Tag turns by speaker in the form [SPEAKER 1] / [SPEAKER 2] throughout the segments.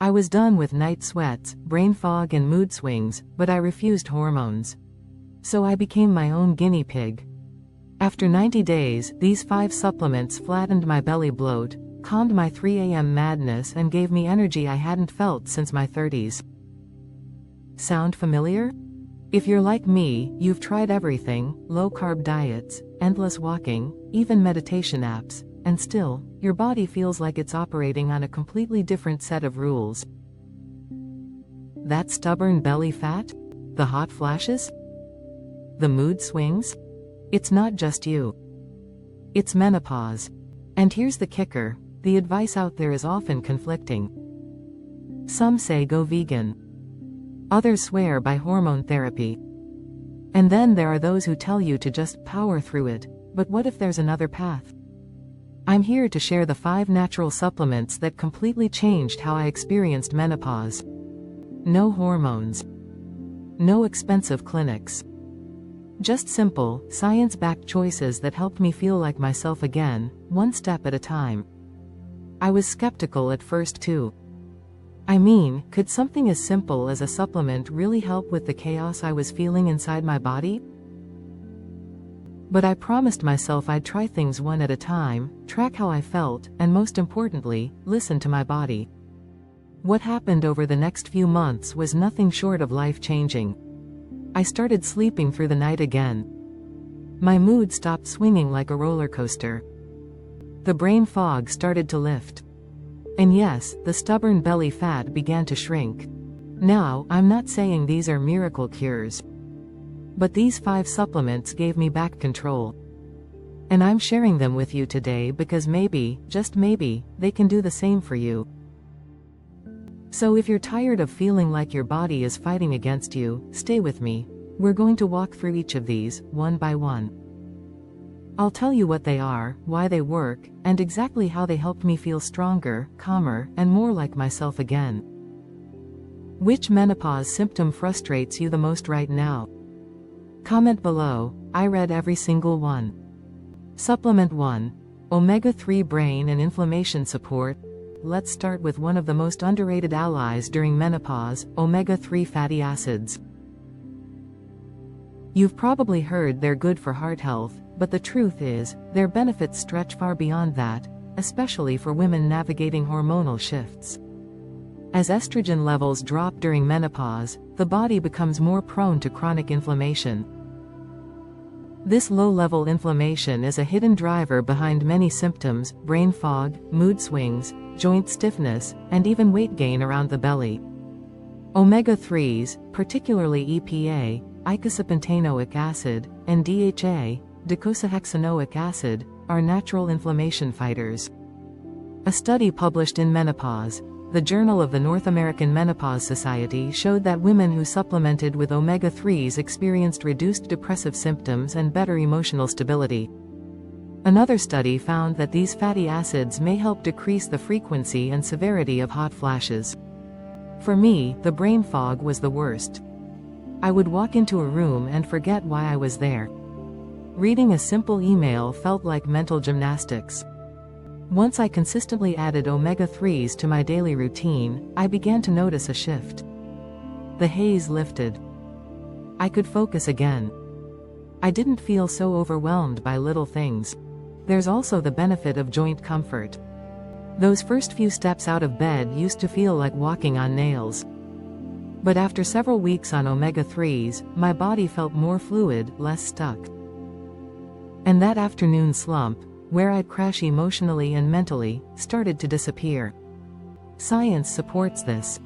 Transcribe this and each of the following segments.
[SPEAKER 1] I was done with night sweats, brain fog and mood swings, but I refused hormones. So I became my own guinea pig. After 90 days, these 5 supplements flattened my belly bloat, calmed my 3 a.m. madness and gave me energy I hadn't felt since my 30s. Sound familiar? If you're like me, you've tried everything, low-carb diets, endless walking, even meditation apps, and still, your body feels like it's operating on a completely different set of rules. That stubborn belly fat? The hot flashes? The mood swings? It's not just you. It's menopause. And here's the kicker, the advice out there is often conflicting. Some say go vegan. Others swear by hormone therapy. And then there are those who tell you to just power through it, but what if there's another path? I'm here to share the 5 natural supplements that completely changed how I experienced menopause. No hormones. No expensive clinics. Just simple, science-backed choices that helped me feel like myself again, one step at a time. I was skeptical at first too. I mean, could something as simple as a supplement really help with the chaos I was feeling inside my body? But I promised myself I'd try things one at a time, track how I felt, and most importantly, listen to my body. What happened over the next few months was nothing short of life-changing. I started sleeping through the night again. My mood stopped swinging like a roller coaster. The brain fog started to lift. And yes, the stubborn belly fat began to shrink. Now, I'm not saying these are miracle cures. But these 5 supplements gave me back control. And I'm sharing them with you today because maybe, just maybe, they can do the same for you. So if you're tired of feeling like your body is fighting against you, stay with me. We're going to walk through each of these, one by one. I'll tell you what they are, why they work, and exactly how they helped me feel stronger, calmer, and more like myself again. Which menopause symptom frustrates you the most right now? Comment below, I read every single one. Supplement 1. Omega-3 Brain and Inflammation Support. Let's start with one of the most underrated allies during menopause, omega-3 fatty acids. You've probably heard they're good for heart health, but the truth is, their benefits stretch far beyond that, especially for women navigating hormonal shifts. As estrogen levels drop during menopause, the body becomes more prone to chronic inflammation. This low-level inflammation is a hidden driver behind many symptoms: brain fog, mood swings, joint stiffness, and even weight gain around the belly. Omega-3s, particularly EPA, icosapentaenoic acid, and DHA, docosahexaenoic acid, are natural inflammation fighters. A study published in Menopause, the Journal of the North American Menopause Society, showed that women who supplemented with omega-3s experienced reduced depressive symptoms and better emotional stability. Another study found that these fatty acids may help decrease the frequency and severity of hot flashes. For me, the brain fog was the worst. I would walk into a room and forget why I was there. Reading a simple email felt like mental gymnastics. Once I consistently added omega-3s to my daily routine, I began to notice a shift. The haze lifted. I could focus again. I didn't feel so overwhelmed by little things. There's also the benefit of joint comfort. Those first few steps out of bed used to feel like walking on nails. But after several weeks on omega-3s, my body felt more fluid, less stuck. And that afternoon slump, where I'd crash emotionally and mentally, started to disappear. Science supports this.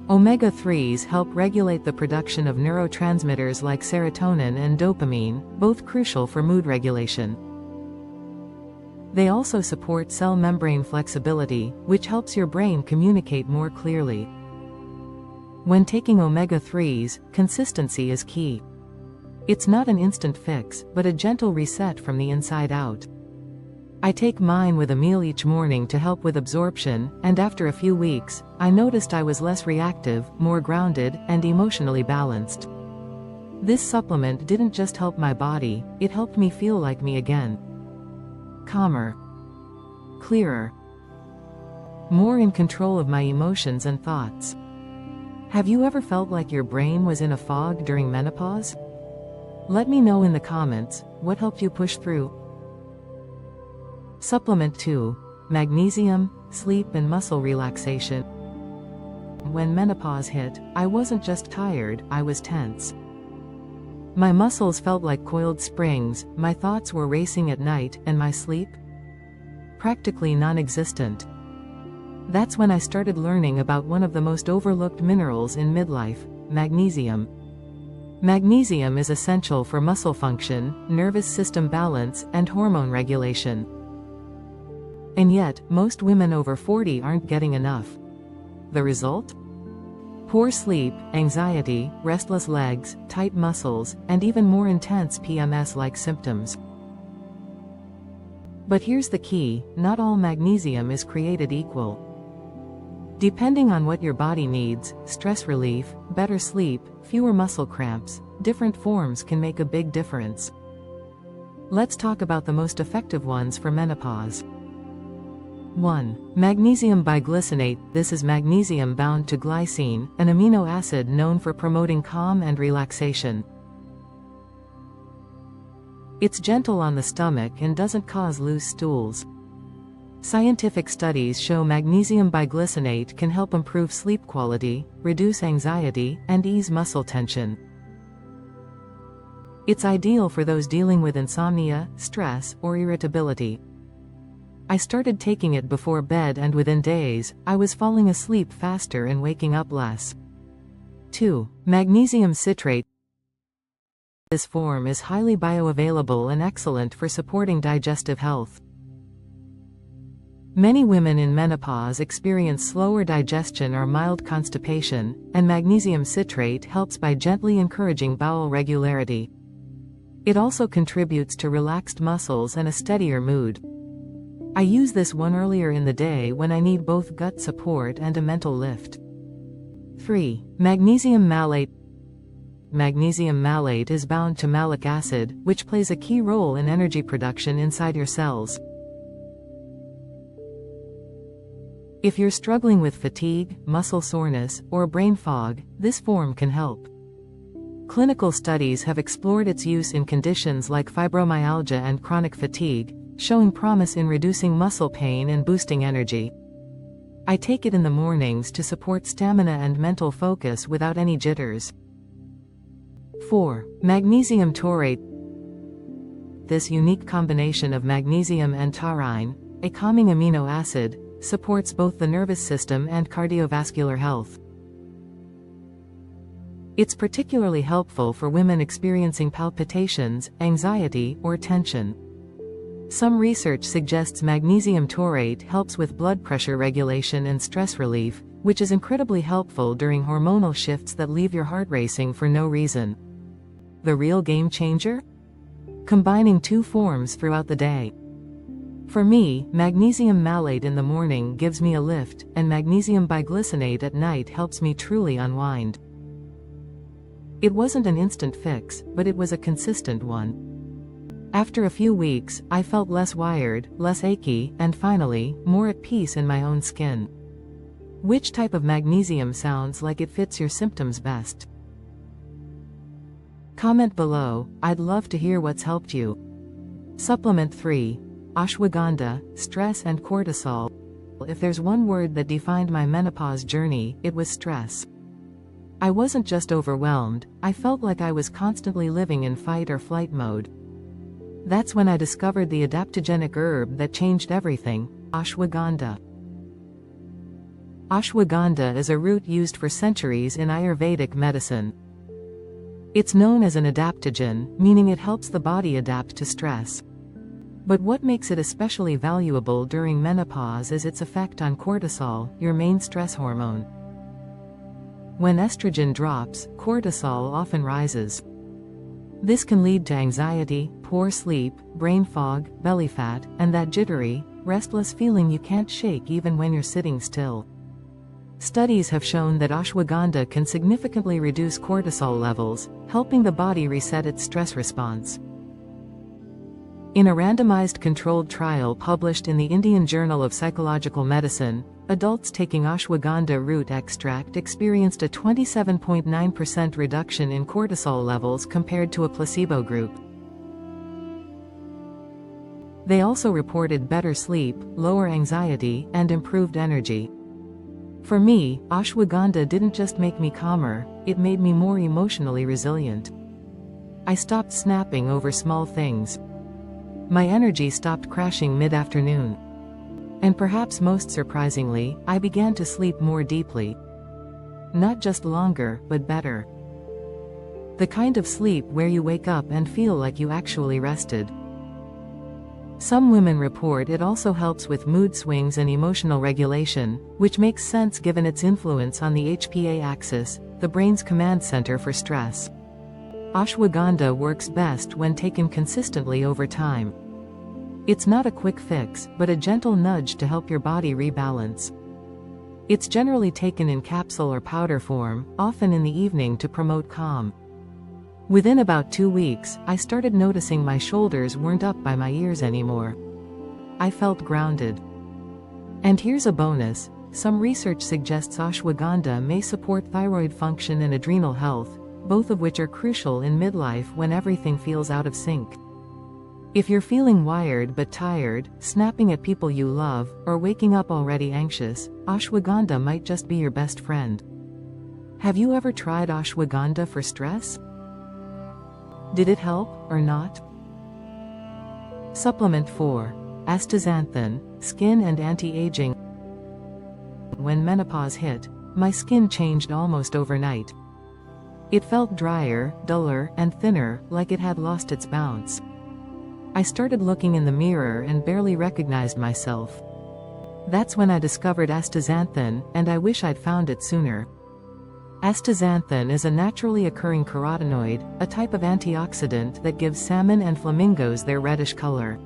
[SPEAKER 1] Omega-3s help regulate the production of neurotransmitters like serotonin and dopamine, both crucial for mood regulation. They also support cell membrane flexibility, which helps your brain communicate more clearly. When taking omega-3s, consistency is key. It's not an instant fix, but a gentle reset from the inside out. I take mine with a meal each morning to help with absorption, and after a few weeks, I noticed I was less reactive, more grounded, and emotionally balanced. This supplement didn't just help my body, it helped me feel like me again. Calmer. Clearer. more in control of my emotions and thoughts. Have you ever felt like your brain was in a fog during menopause? Let me know in the comments, what helped you push through? Supplement 2. Magnesium, sleep and muscle relaxation. When menopause hit, I wasn't just tired, I was tense. My muscles felt like coiled springs, my thoughts were racing at night, and my sleep? Practically non-existent. That's when I started learning about one of the most overlooked minerals in midlife, magnesium. Magnesium is essential for muscle function, nervous system balance, and hormone regulation. And yet, most women over 40 aren't getting enough. The result? Poor sleep, anxiety, restless legs, tight muscles, and even more intense PMS-like symptoms. But here's the key, not all magnesium is created equal. Depending on what your body needs, stress relief, better sleep, fewer muscle cramps, different forms can make a big difference. Let's talk about the most effective ones for menopause. 1. Magnesium biglycinate. This is magnesium bound to glycine, an amino acid known for promoting calm and relaxation. It's gentle on the stomach and doesn't cause loose stools. Scientific studies show magnesium biglycinate can help improve sleep quality, reduce anxiety, and ease muscle tension. It's ideal for those dealing with insomnia, stress, or irritability. I started taking it before bed and within days, I was falling asleep faster and waking up less. 2. Magnesium citrate. This form is highly bioavailable and excellent for supporting digestive health. Many women in menopause experience slower digestion or mild constipation, and magnesium citrate helps by gently encouraging bowel regularity. It also contributes to relaxed muscles and a steadier mood. I use this one earlier in the day when I need both gut support and a mental lift. 3. Magnesium malate. Magnesium malate is bound to malic acid, which plays a key role in energy production inside your cells. If you're struggling with fatigue, muscle soreness, or brain fog, this form can help. Clinical studies have explored its use in conditions like fibromyalgia and chronic fatigue, showing promise in reducing muscle pain and boosting energy. I take it in the mornings to support stamina and mental focus without any jitters. 4. Magnesium taurate. This unique combination of magnesium and taurine, a calming amino acid, supports both the nervous system and cardiovascular health. It's particularly helpful for women experiencing palpitations, anxiety, or tension. Some research suggests magnesium taurate helps with blood pressure regulation and stress relief, which is incredibly helpful during hormonal shifts that leave your heart racing for no reason. The real game changer? Combining two forms throughout the day. For me, magnesium malate in the morning gives me a lift, and magnesium biglycinate at night helps me truly unwind. It wasn't an instant fix, but it was a consistent one. After a few weeks, I felt less wired, less achy, and finally, more at peace in my own skin. Which type of magnesium sounds like it fits your symptoms best? Comment below, I'd love to hear what's helped you. Supplement 3. Ashwagandha, stress and cortisol. If there's one word that defined my menopause journey, it was stress. I wasn't just overwhelmed, I felt like I was constantly living in fight or flight mode. That's when I discovered the adaptogenic herb that changed everything, ashwagandha. Ashwagandha is a root used for centuries in Ayurvedic medicine. It's known as an adaptogen, meaning it helps the body adapt to stress. But what makes it especially valuable during menopause is its effect on cortisol, your main stress hormone. When estrogen drops, cortisol often rises. This can lead to anxiety, poor sleep, brain fog, belly fat, and that jittery, restless feeling you can't shake even when you're sitting still. Studies have shown that ashwagandha can significantly reduce cortisol levels, helping the body reset its stress response. In a randomized controlled trial published in the Indian Journal of Psychological Medicine, adults taking ashwagandha root extract experienced a 27.9% reduction in cortisol levels compared to a placebo group. They also reported better sleep, lower anxiety, and improved energy. For me, ashwagandha didn't just make me calmer, it made me more emotionally resilient. I stopped snapping over small things. My energy stopped crashing mid-afternoon. And perhaps most surprisingly, I began to sleep more deeply. Not just longer, but better. The kind of sleep where you wake up and feel like you actually rested. Some women report it also helps with mood swings and emotional regulation, which makes sense given its influence on the HPA axis, the brain's command center for stress. Ashwagandha works best when taken consistently over time. It's not a quick fix, but a gentle nudge to help your body rebalance. It's generally taken in capsule or powder form, often in the evening to promote calm. Within about 2 weeks, I started noticing my shoulders weren't up by my ears anymore. I felt grounded. And here's a bonus, some research suggests ashwagandha may support thyroid function and adrenal health, both of which are crucial in midlife when everything feels out of sync. If you're feeling wired but tired, snapping at people you love, or waking up already anxious, ashwagandha might just be your best friend. Have you ever tried ashwagandha for stress? Did it help, or not? Supplement 4. Astaxanthin, skin and anti-aging. When menopause hit, my skin changed almost overnight. It felt drier, duller, and thinner, like it had lost its bounce. I started looking in the mirror and barely recognized myself. That's when I discovered astaxanthin, and I wish I'd found it sooner. Astaxanthin is a naturally occurring carotenoid, a type of antioxidant that gives salmon and flamingos their reddish color.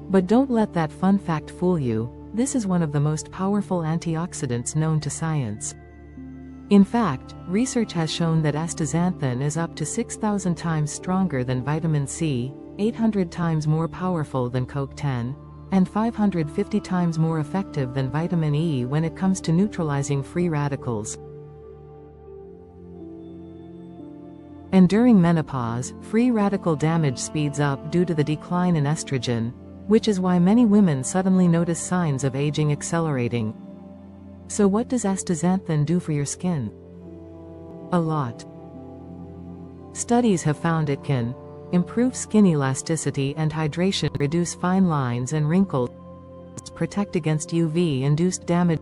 [SPEAKER 1] But don't let that fun fact fool you, this is one of the most powerful antioxidants known to science. In fact, research has shown that astaxanthin is up to 6,000 times stronger than vitamin C, 800 times more powerful than CoQ10, and 550 times more effective than vitamin E when it comes to neutralizing free radicals. And during menopause, free radical damage speeds up due to the decline in estrogen, which is why many women suddenly notice signs of aging accelerating. So what does astaxanthin do for your skin? A lot. Studies have found it can improve skin elasticity and hydration, reduce fine lines and wrinkles, protect against UV-induced damage.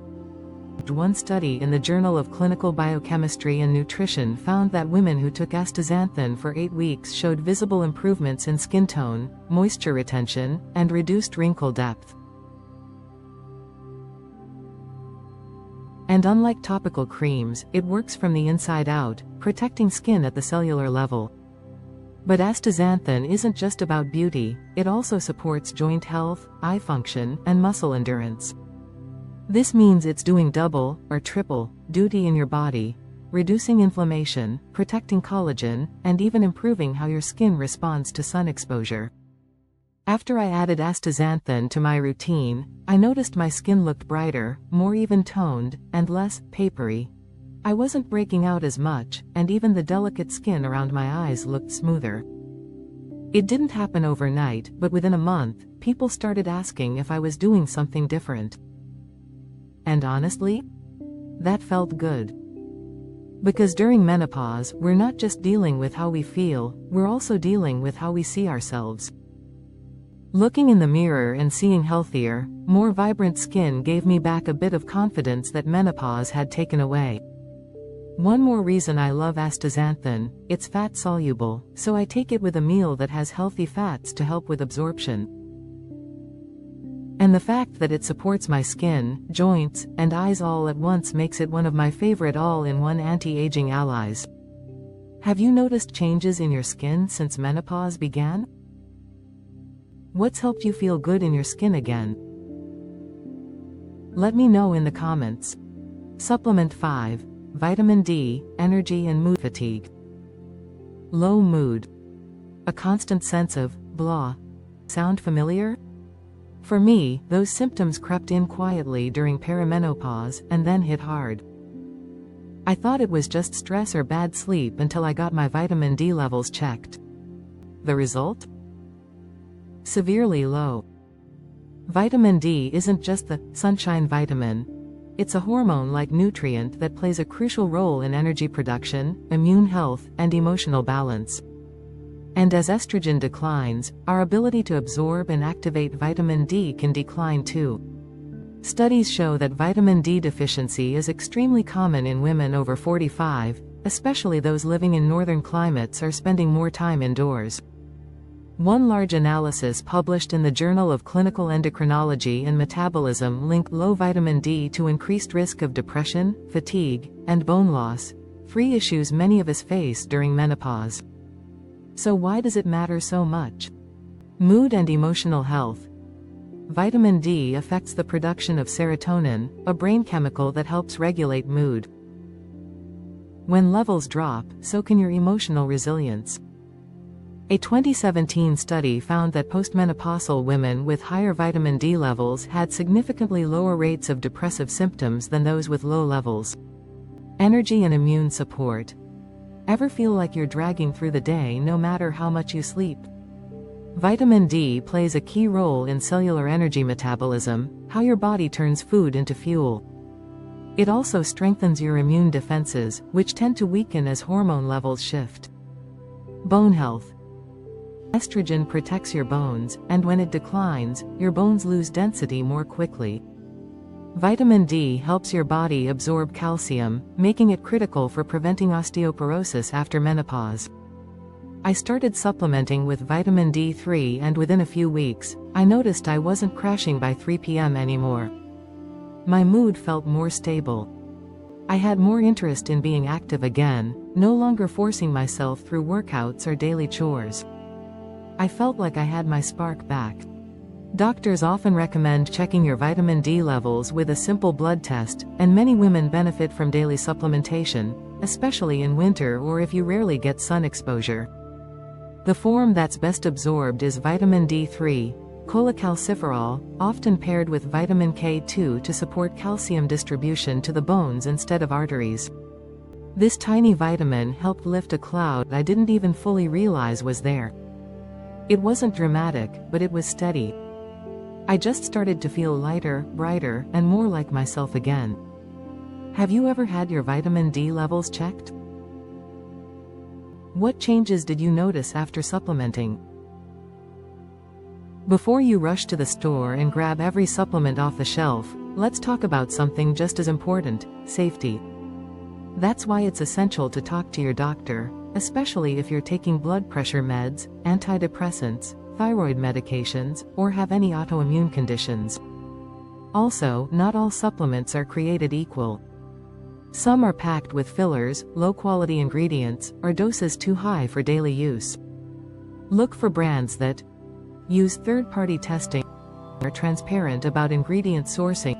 [SPEAKER 1] One study in the Journal of Clinical Biochemistry and Nutrition found that women who took astaxanthin for 8 weeks showed visible improvements in skin tone, moisture retention, and reduced wrinkle depth. And unlike topical creams, it works from the inside out, protecting skin at the cellular level. But astaxanthin isn't just about beauty, it also supports joint health, eye function, and muscle endurance. This means it's doing double, or triple, duty in your body, reducing inflammation, protecting collagen, and even improving how your skin responds to sun exposure. After I added astaxanthin to my routine, I noticed my skin looked brighter, more even-toned, and less papery. I wasn't breaking out as much, and even the delicate skin around my eyes looked smoother. It didn't happen overnight, but within a month, people started asking if I was doing something different. And honestly, that felt good. Because during menopause, we're not just dealing with how we feel, we're also dealing with how we see ourselves. Looking in the mirror and seeing healthier, more vibrant skin gave me back a bit of confidence that menopause had taken away. One more reason I love astaxanthin, it's fat-soluble, so I take it with a meal that has healthy fats to help with absorption. And the fact that it supports my skin, joints, and eyes all at once makes it one of my favorite all-in-one anti-aging allies. Have you noticed changes in your skin since menopause began? What's helped you feel good in your skin again? Let me know in the comments. Supplement 5. Vitamin D, energy and mood fatigue. Low mood. A constant sense of blah. Sound familiar? For me, those symptoms crept in quietly during perimenopause and then hit hard. I thought it was just stress or bad sleep until I got my vitamin D levels checked. The result? Severely low. Vitamin D isn't just the sunshine vitamin. It's a hormone-like nutrient that plays a crucial role in energy production, immune health, and emotional balance. And as estrogen declines, our ability to absorb and activate vitamin D can decline too. Studies show that vitamin D deficiency is extremely common in women over 45, especially those living in northern climates or spending more time indoors. One large analysis published in the Journal of Clinical Endocrinology and Metabolism linked low vitamin D to increased risk of depression, fatigue, and bone loss, three issues many of us face during menopause. So why does it matter so much? Mood and emotional health. Vitamin D affects the production of serotonin, a brain chemical that helps regulate mood. When levels drop, so can your emotional resilience. A 2017 study found that postmenopausal women with higher vitamin D levels had significantly lower rates of depressive symptoms than those with low levels. Energy and immune support. Ever feel like you're dragging through the day no matter how much you sleep? Vitamin D plays a key role in cellular energy metabolism, how your body turns food into fuel. It also strengthens your immune defenses, which tend to weaken as hormone levels shift. Bone health. Estrogen protects your bones, and when it declines, your bones lose density more quickly. Vitamin D helps your body absorb calcium, making it critical for preventing osteoporosis after menopause. I started supplementing with vitamin D3 and within a few weeks, I noticed I wasn't crashing by 3 p.m. anymore. My mood felt more stable. I had more interest in being active again, no longer forcing myself through workouts or daily chores. I felt like I had my spark back. Doctors often recommend checking your vitamin D levels with a simple blood test, and many women benefit from daily supplementation, especially in winter or if you rarely get sun exposure. The form that's best absorbed is vitamin D3, cholecalciferol, often paired with vitamin K2 to support calcium distribution to the bones instead of arteries. This tiny vitamin helped lift a cloud I didn't even fully realize was there. It wasn't dramatic, but it was steady. I just started to feel lighter, brighter, and more like myself again. Have you ever had your vitamin D levels checked? What changes did you notice after supplementing? Before you rush to the store and grab every supplement off the shelf, let's talk about something just as important: safety. That's why it's essential to talk to your doctor, especially if you're taking blood pressure meds, antidepressants, thyroid medications, or have any autoimmune conditions. Also, not all supplements are created equal. Some are packed with fillers, low-quality ingredients, or doses too high for daily use. Look for brands that use third-party testing, are transparent about ingredient sourcing,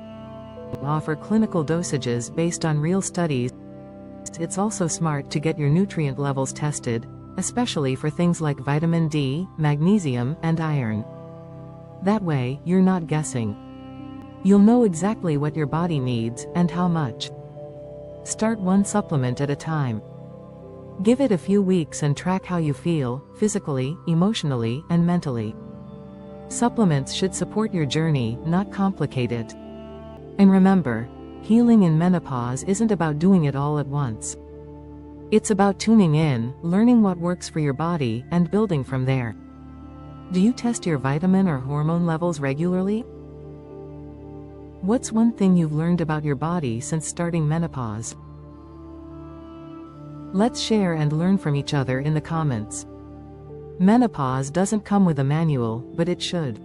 [SPEAKER 1] offer clinical dosages based on real studies. It's also smart to get your nutrient levels tested, especially for things like vitamin D, magnesium, and iron. That way, you're not guessing. You'll know exactly what your body needs, and how much. Start one supplement at a time. Give it a few weeks and track how you feel, physically, emotionally, and mentally. Supplements should support your journey, not complicate it. And remember, healing in menopause isn't about doing it all at once. It's about tuning in, learning what works for your body, and building from there. Do you test your vitamin or hormone levels regularly? What's one thing you've learned about your body since starting menopause? Let's share and learn from each other in the comments. Menopause doesn't come with a manual, but it should.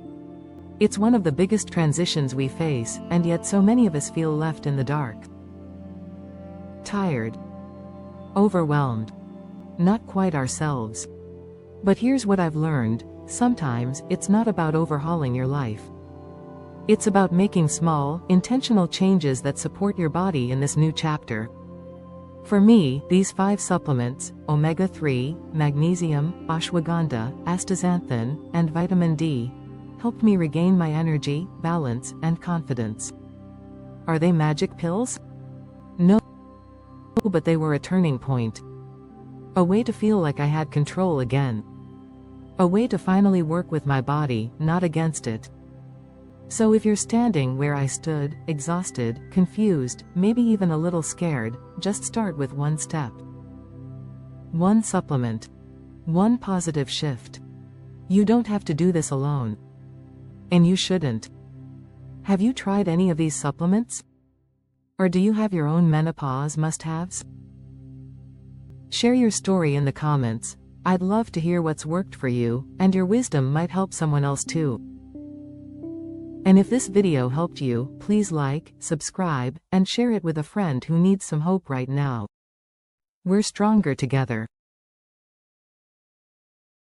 [SPEAKER 1] It's one of the biggest transitions we face, and yet so many of us feel left in the dark. Tired. Overwhelmed. Not quite ourselves. But here's what I've learned: sometimes, it's not about overhauling your life. It's about making small, intentional changes that support your body in this new chapter. For me, these 5 supplements, omega-3, magnesium, ashwagandha, astaxanthin, and vitamin D, helped me regain my energy, balance, and confidence. Are they magic pills? No, but they were a turning point. A way to feel like I had control again. A way to finally work with my body, not against it. So if you're standing where I stood, exhausted, confused, maybe even a little scared, just start with one step. One supplement. One positive shift. You don't have to do this alone. And you shouldn't. Have you tried any of these supplements? Or do you have your own menopause must-haves? Share your story in the comments. I'd love to hear what's worked for you, and your wisdom might help someone else too. And if this video helped you, please like, subscribe, and share it with a friend who needs some hope right now. We're stronger together.